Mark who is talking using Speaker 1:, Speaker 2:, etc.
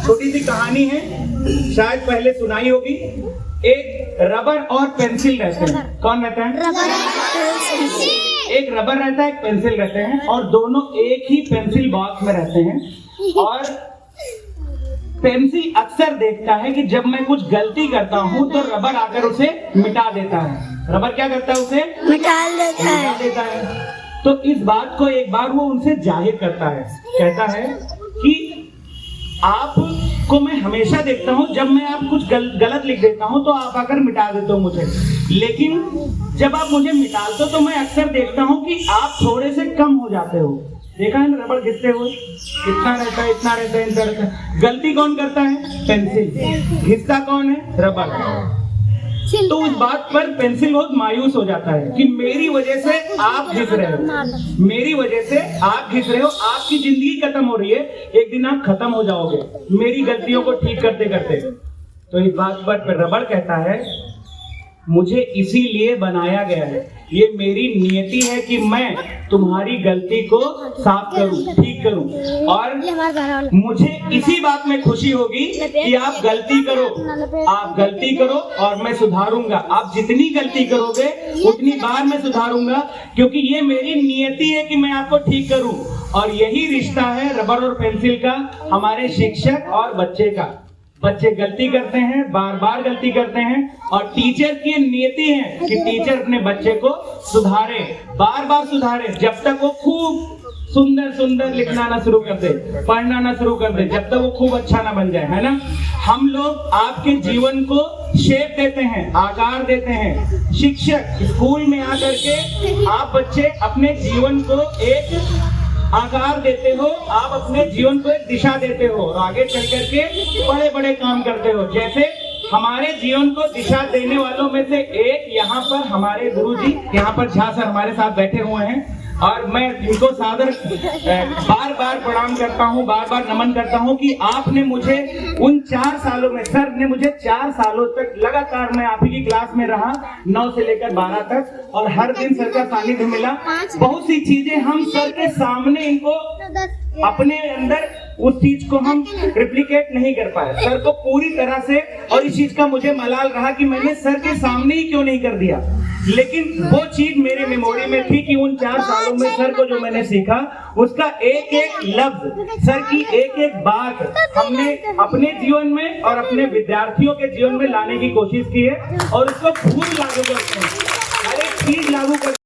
Speaker 1: छोटी सी कहानी है, शायद पहले सुनाई होगी। एक रबर और पेंसिल रहते हैं। कौन रहता है? एक रबर रहता है, एक पेंसिल रहते हैं, और दोनों एक ही पेंसिल बॉक्स में रहते हैं। और पेंसिल अक्सर देखता है कि जब मैं कुछ गलती करता हूं तो रबर आकर उसे मिटा देता है। रबर क्या करता है? उसे मिटा देता है। तो इस बात को एक बार वो उनसे जाहिर करता है, कहता है कि आपको मैं हमेशा देखता हूं, जब मैं आप कुछ गलत लिख देता हूं तो आप आकर मिटा देते हो मुझे, लेकिन जब आप मुझे मिटाते हो तो मैं अक्सर देखता हूं कि आप थोड़े से कम हो जाते हो। देखा है ना रबड़ घिसते हुए, कितना रहता है, इतना रहता है, इतना रहता है। गलती कौन करता है? पेंसिल। घिसता कौन है? रबड़। तो उस बात पर पेंसिल बहुत मायूस हो जाता है कि मेरी वजह से आप घिस रहे हो, मेरी वजह से आप घिस रहे हो, आपकी जिंदगी खत्म हो रही है, एक दिन आप खत्म हो जाओगे मेरी गलतियों को ठीक करते करते। तो इस बात पर रबड़ कहता है, मुझे इसीलिए बनाया गया है, ये मेरी नियति है कि मैं तुम्हारी गलती को साफ करूं, ठीक करूं, और मुझे इसी बात में खुशी होगी कि आप गलती करो, आप गलती करो और मैं सुधारूंगा। आप जितनी गलती करोगे उतनी बार मैं सुधारूंगा, क्योंकि ये मेरी नियति है कि मैं आपको ठीक करूं। और यही रिश्ता है रबर और पेंसिल का, हमारे शिक्षक और बच्चे का। बच्चे गलती करते हैं, बार बार गलती करते हैं, और टीचर की नियति है कि टीचर अपने बच्चे को सुधारे, बार बार सुधारे, जब तक वो खूब सुंदर सुंदर लिखना ना शुरू कर दे, पढ़ना ना शुरू कर दे, जब तक वो खूब अच्छा ना बन जाए, है ना। हम लोग आपके जीवन को शेप देते हैं, आकार देते हैं। शिक्षक स्कूल में आकर के आप बच्चे अपने जीवन को एक आकार देते हो, आप अपने जीवन को एक दिशा देते हो, और आगे चल करके बड़े बड़े काम करते हो। जैसे हमारे जीवन को दिशा देने वालों में से एक यहाँ पर हमारे गुरुजी, यहाँ पर झा सर हमारे साथ बैठे हुए हैं, और मैं इनको सादर बार बार प्रणाम करता हूँ, बार बार नमन करता हूँ कि आपने मुझे उन 4 सालों में, सर ने मुझे 4 सालों तक लगातार मैं आप ही की क्लास में रहा, 9 से लेकर 12 तक, और हर दिन सर का सानिध्य मिला। बहुत सी चीजें हम सर के सामने इनको अपने अंदर उस चीज को हम रिप्लिकेट नहीं कर पाए, सर को पूरी तरह से, और इस चीज का मुझे मलाल रहा कि मैंने सर के सामने ही क्यों नहीं कर दिया। लेकिन वो चीज मेरे मेमोरी में थी कि उन 4 सालों में सर को जो मैंने सीखा, उसका एक एक लफ्ज, सर की एक एक बात हमने अपने जीवन में और अपने विद्यार्थियों के जीवन में लाने की कोशिश की है, और उसको खूब लागू करते हैं, हर एक चीज लागू करते हैं।